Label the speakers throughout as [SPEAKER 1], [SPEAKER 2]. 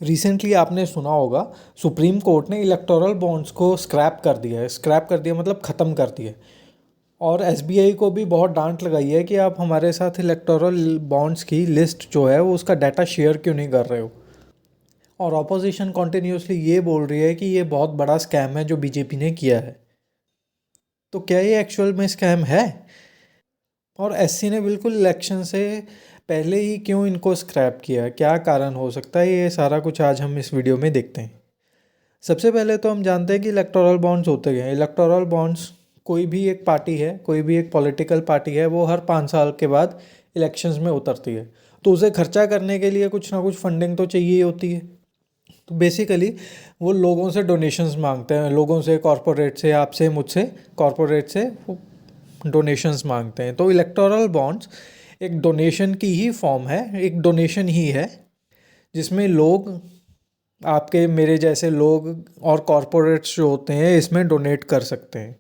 [SPEAKER 1] Recently आपने सुना होगा, सुप्रीम कोर्ट ने इलेक्टोरल बॉन्ड्स को स्क्रैप कर दिया है। स्क्रैप कर दिया मतलब ख़त्म कर दिया है। और एसबीआई को भी बहुत डांट लगाई है कि आप हमारे साथ इलेक्टोरल बॉन्ड्स की लिस्ट जो है वो उसका डाटा शेयर क्यों नहीं कर रहे हो। और ऑपोजिशन कॉन्टिन्यूसली ये बोल रही है कि ये बहुत बड़ा स्कैम है जो बीजेपी ने किया है। तो क्या ये एक्चुअल में स्कैम है? और एससी ने बिल्कुल इलेक्शन से पहले ही क्यों इनको स्क्रैप किया, क्या कारण हो सकता है, ये सारा कुछ आज हम इस वीडियो में देखते हैं। सबसे पहले तो हम जानते हैं कि इलेक्टोरल बॉन्ड्स होते क्या हैं। इलेक्टोरल बॉन्ड्स, कोई भी एक पार्टी है, कोई भी एक पॉलिटिकल पार्टी है, वो हर 5 साल के बाद इलेक्शंस में उतरती है। तो उसे खर्चा करने के लिए कुछ ना कुछ फंडिंग तो चाहिए ही होती है। तो बेसिकली वो लोगों से डोनेशंस मांगते हैं, लोगों से, कॉरपोरेट से, आपसे, मुझसे, कॉरपोरेट से वो डोनेशंस मांगते हैं। तो इलेक्टोरल बॉन्ड्स एक डोनेशन की ही फॉर्म है, एक डोनेशन ही है जिसमें लोग, आपके मेरे जैसे लोग और कॉरपोरेट्स जो होते हैं, इसमें डोनेट कर सकते हैं।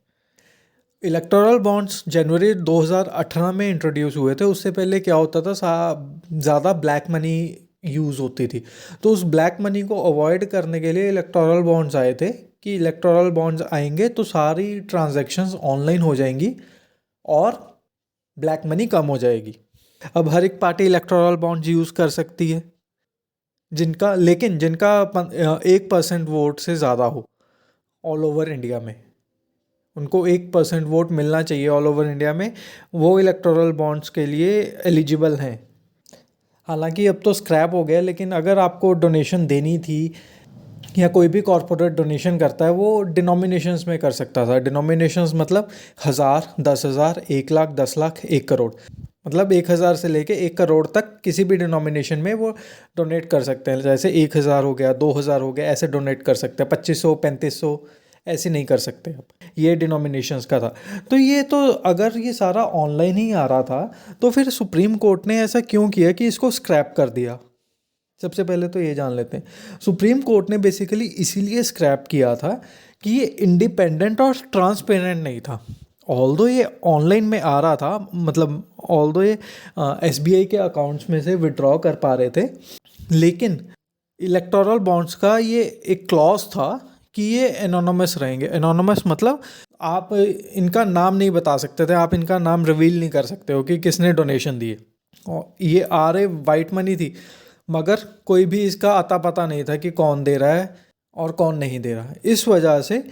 [SPEAKER 1] इलेक्टोरल बॉन्ड्स जनवरी 2018 में इंट्रोड्यूस हुए थे। उससे पहले क्या होता था, ज़्यादा ब्लैक मनी यूज़ होती थी। तो उस ब्लैक मनी को अवॉइड करने के लिए इलेक्टोरल बॉन्ड्स आए थे कि इलेक्टोरल बॉन्ड्स आएंगे तो सारी ट्रांजैक्शंस ऑनलाइन हो जाएंगी और ब्लैक मनी कम हो जाएगी। अब हर एक पार्टी इलेक्टोरल बॉन्ड्स यूज़ कर सकती है, जिनका 1% वोट से ज़्यादा हो ऑल ओवर इंडिया में, उनको 1% वोट मिलना चाहिए ऑल ओवर इंडिया में, वो इलेक्टोरल बॉन्ड्स के लिए एलिजिबल हैं। हालांकि अब तो स्क्रैप हो गया, लेकिन अगर आपको डोनेशन देनी थी या कोई भी कॉरपोरेट डोनेशन करता है वो डिनोमिनेशंस में कर सकता था। डिनोमिनेशंस मतलब 1000, 10,000, 1 लाख, 10 लाख, 1 करोड़, मतलब 1000 से लेके 1 करोड़ तक किसी भी डिनोमिनेशन में वो डोनेट कर सकते हैं। जैसे 1000 हो गया, 2000 हो गया, ऐसे डोनेट कर सकते हैं। 2500, 3500 ऐसे नहीं कर सकते आप। ये डिनोमिनेशंस का था। तो ये तो अगर ये सारा ऑनलाइन ही आ रहा था तो फिर सुप्रीम कोर्ट ने ऐसा क्यों किया कि इसको स्क्रैप कर दिया। सबसे पहले तो ये जान लेते हैं, सुप्रीम कोर्ट ने बेसिकली इसीलिए स्क्रैप किया था कि ये इंडिपेंडेंट और ट्रांसपेरेंट नहीं था। ऑल्दो ये ऑनलाइन में आ रहा था, मतलब ऑल्दो ये एसबीआई के अकाउंट्स में से विड्रॉ कर पा रहे थे, लेकिन इलेक्टोरल बॉन्ड्स का ये एक क्लॉज था कि ये एनोनमस रहेंगे। एनोनमस मतलब आप इनका नाम नहीं बता सकते थे, आप इनका नाम रिवील नहीं कर सकते हो कि किसने डोनेशन दिए। और ये आर ए वाइट मनी थी, मगर कोई भी इसका अता पता नहीं था कि कौन दे रहा है और कौन नहीं दे रहा है। इस वजह से,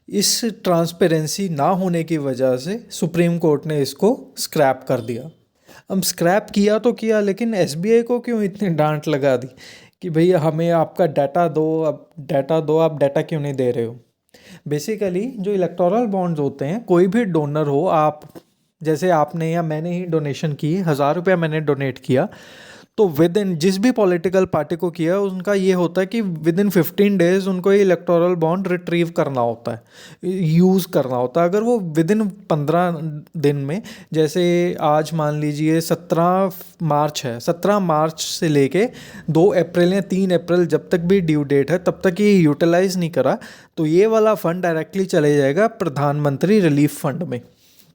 [SPEAKER 1] इस ट्रांसपेरेंसी ना होने की वजह से सुप्रीम कोर्ट ने इसको स्क्रैप कर दिया। अब स्क्रैप किया तो किया, लेकिन एसबीआई को क्यों इतनी डांट लगा दी कि भैया हमें आपका डाटा दो, अब डाटा दो, आप डाटा क्यों नहीं दे रहे हो। बेसिकली जो इलेक्टोरल बॉन्ड्स होते हैं, कोई भी डोनर हो, आप जैसे आपने या मैंने ही डोनेशन की, 1000 रुपया मैंने डोनेट किया, तो विद इन, जिस भी पॉलिटिकल पार्टी को किया, उनका ये होता है कि विद इन 15 डेज उनको ये इलेक्टोरल बॉन्ड रिट्रीव करना होता है, यूज़ करना होता है। अगर वो विद इन 15 दिन में, जैसे आज मान लीजिए 17 मार्च है, 17 मार्च से लेके 2 अप्रैल या 3 अप्रैल, जब तक भी ड्यू डेट है तब तक ये यूटिलाइज़ नहीं करा, तो ये वाला फंड डायरेक्टली चले जाएगा प्रधानमंत्री रिलीफ फंड में।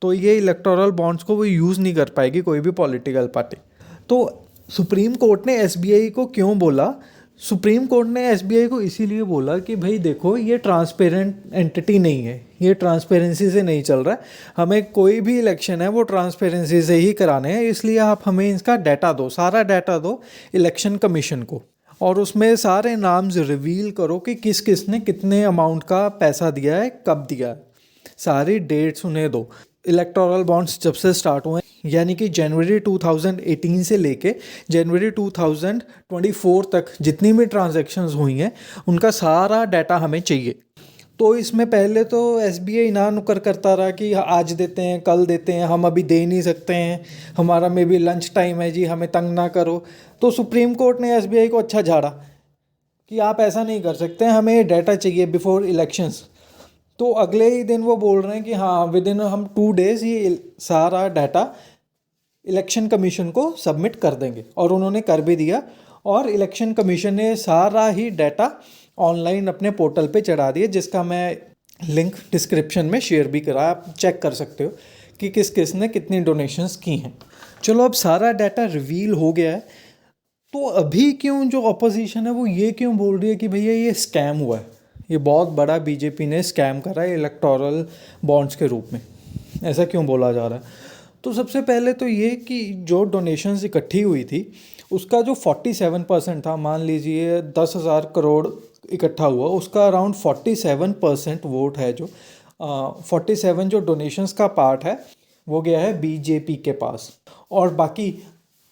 [SPEAKER 1] तो ये इलेक्टोरल बॉन्ड्स को वो यूज़ नहीं कर पाएगी कोई भी पॉलिटिकल पार्टी। तो सुप्रीम कोर्ट ने एसबीआई को क्यों बोला? सुप्रीम कोर्ट ने एसबीआई को इसीलिए बोला कि भाई देखो, ये ट्रांसपेरेंट एंटिटी नहीं है, ये ट्रांसपेरेंसी से नहीं चल रहा है, हमें कोई भी इलेक्शन है वो ट्रांसपेरेंसी से ही कराने हैं, इसलिए आप हमें इसका डाटा दो, सारा डाटा दो इलेक्शन कमीशन को, और उसमें सारे नाम्स रिवील करो कि किस किस ने कितने अमाउंट का पैसा दिया है, कब दिया है, सारी डेट्स उन्हें दो। इलेक्टोरल बॉन्ड्स जब से स्टार्ट हुए, यानी कि जनवरी 2018 से लेके जनवरी 2024 तक जितनी भी ट्रांजैक्शंस हुई हैं, उनका सारा डाटा हमें चाहिए। तो इसमें पहले तो एसबीआई ना नुकर करता रहा कि आज देते हैं, कल देते हैं, हम अभी दे नहीं सकते हैं, हमारा मे बी लंच टाइम है जी, हमें तंग ना करो। तो सुप्रीम कोर्ट ने एसबीआई को अच्छा झाड़ा कि आप ऐसा नहीं कर सकते, हमें डाटा चाहिए बिफोर इलेक्शंस। तो अगले ही दिन वो बोल रहे हैं कि हाँ, विद इन हम 2 डेज ये सारा डाटा इलेक्शन कमीशन को सबमिट कर देंगे, और उन्होंने कर भी दिया। और इलेक्शन कमीशन ने सारा ही डाटा ऑनलाइन अपने पोर्टल पे चढ़ा दिया, जिसका मैं लिंक डिस्क्रिप्शन में शेयर भी करा, आप चेक कर सकते हो कि किस किस ने कितनी डोनेशंस की हैं। चलो, अब सारा डाटा रिवील हो गया है, तो अभी क्यों जो अपोजिशन है वो ये क्यों बोल रही है कि भैया ये स्कैम हुआ है, ये बहुत बड़ा बीजेपी ने स्कैम करा है इलेक्टोरल बॉन्ड्स के रूप में, ऐसा क्यों बोला जा रहा है? तो सबसे पहले तो ये कि जो डोनेशंस इकट्ठी हुई थी उसका जो 47% था, मान लीजिए 10,000 करोड़ इकट्ठा हुआ, उसका अराउंड 47% वोट है, जो 47 जो डोनेशंस का पार्ट है वो गया है बीजेपी के पास, और बाकी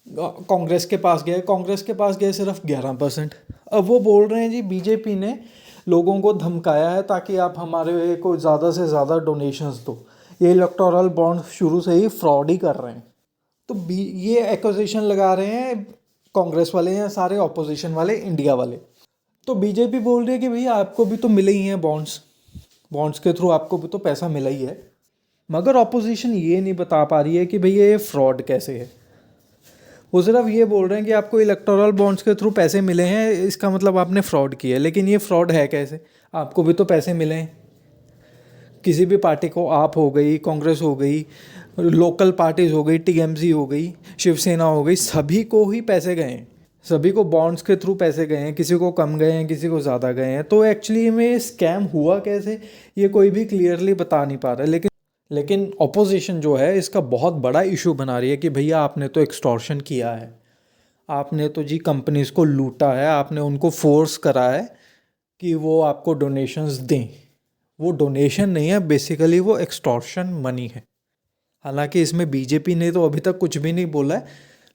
[SPEAKER 1] कांग्रेस के पास गया, कांग्रेस के पास गया सिर्फ 11%। अब वो बोल रहे हैं जी बीजेपी ने लोगों को धमकाया है ताकि आप हमारे को ज़्यादा से ज़्यादा डोनेशंस दो, ये इलेक्टोरल बॉन्ड शुरू से ही फ्रॉड ही कर रहे हैं। तो ये एक्यूजेशन लगा रहे हैं कांग्रेस वाले या सारे ऑपोजिशन वाले इंडिया वाले। तो बीजेपी बोल रही है कि भैया आपको भी तो मिले ही हैं बॉन्ड्स, बॉन्ड्स के थ्रू आपको भी तो पैसा मिला ही है, मगर ऑपोजिशन ये नहीं बता पा रही है कि भैया ये फ्रॉड कैसे है। वो सिर्फ ये बोल रहे हैं कि आपको इलेक्टोरल बॉन्ड्स के थ्रू पैसे मिले हैं, इसका मतलब आपने फ्रॉड किया है, लेकिन ये फ्रॉड है कैसे? आपको भी तो पैसे मिले हैं, किसी भी पार्टी को, आप हो गई, कांग्रेस हो गई, लोकल पार्टीज हो गई, टीएमसी हो गई, शिवसेना हो गई, सभी को ही पैसे गए हैं, सभी को बॉन्ड्स के थ्रू पैसे गए हैं, किसी को कम गए हैं, किसी को ज़्यादा गए हैं। तो एक्चुअली में स्कैम हुआ कैसे ये कोई भी क्लियरली बता नहीं पा रहा है। लेकिन ऑपोजिशन जो है इसका बहुत बड़ा इशू बना रही है कि भैया आपने तो एक्सटॉर्शन किया है, आपने तो जी कंपनीज को लूटा है, आपने उनको फोर्स करा है कि वो आपको डोनेशंस दें। वो डोनेशन नहीं है, बेसिकली वो एक्सटॉर्शन मनी है। हालांकि इसमें बीजेपी ने तो अभी तक कुछ भी नहीं बोला है,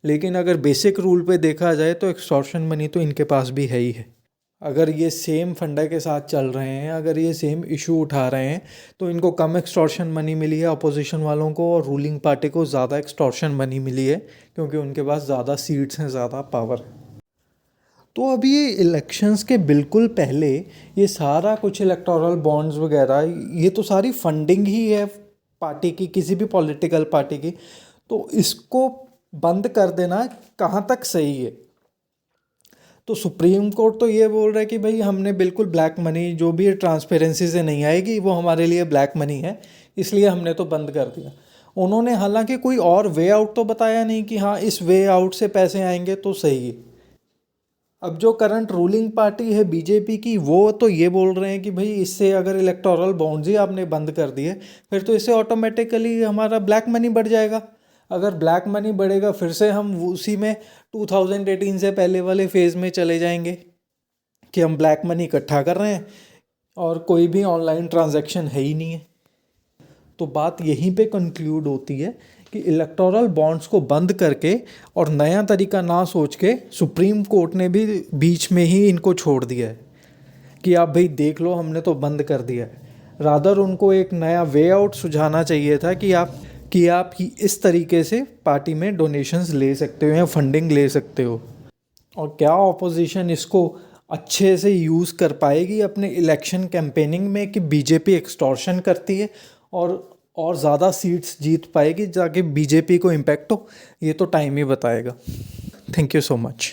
[SPEAKER 1] लेकिन अगर बेसिक रूल पे देखा जाए तो एक्सटॉर्शन मनी तो इनके पास भी है ही है। अगर ये सेम फंडा के साथ चल रहे हैं, अगर ये सेम इशू उठा रहे हैं, तो इनको कम एक्सटॉर्शन मनी मिली है अपोजिशन वालों को, और रूलिंग पार्टी को ज़्यादा एक्सटॉर्शन मनी मिली है क्योंकि उनके पास ज़्यादा सीट्स हैं, ज़्यादा पावर है। तो अभी ये इलेक्शंस के बिल्कुल पहले ये सारा कुछ इलेक्टोरल बॉन्ड्स वगैरह, ये तो सारी फंडिंग ही है पार्टी की, किसी भी पॉलिटिकल पार्टी की, तो इसको बंद कर देना कहाँ तक सही है? तो सुप्रीम कोर्ट तो ये बोल रहा है कि भाई हमने बिल्कुल ब्लैक मनी जो भी ट्रांसपेरेंसी से नहीं आएगी वो हमारे लिए ब्लैक मनी है, इसलिए हमने तो बंद कर दिया। उन्होंने हालांकि कोई और वे आउट तो बताया नहीं कि हाँ इस वे आउट से पैसे आएंगे तो सही है। अब जो करंट रूलिंग पार्टी है बीजेपी की, वो तो ये बोल रहे हैं कि भाई इससे अगर इलेक्टोरल बॉन्ड्स ही आपने बंद कर दिए फिर तो इससे ऑटोमेटिकली हमारा ब्लैक मनी बढ़ जाएगा। अगर ब्लैक मनी बढ़ेगा फिर से हम उसी में 2018 से पहले वाले फेज़ में चले जाएंगे कि हम ब्लैक मनी इकट्ठा कर रहे हैं और कोई भी ऑनलाइन ट्रांजैक्शन है ही नहीं है। तो बात यहीं पे कंक्लूड होती है कि इलेक्टोरल बॉन्ड्स को बंद करके और नया तरीका ना सोच के सुप्रीम कोर्ट ने भी बीच में ही इनको छोड़ दिया है कि आप भाई देख लो हमने तो बंद कर दिया है। रादर उनको एक नया वे आउट सुझाना चाहिए था कि आप इस तरीके से पार्टी में डोनेशंस ले सकते हो या फंडिंग ले सकते हो। और क्या ऑपोजिशन इसको अच्छे से यूज़ कर पाएगी अपने इलेक्शन कैंपेनिंग में कि बीजेपी एक्सटॉर्शन करती है और ज़्यादा सीट्स जीत पाएगी ताकि बीजेपी को इम्पैक्ट हो? ये तो टाइम ही बताएगा। Thank you so much.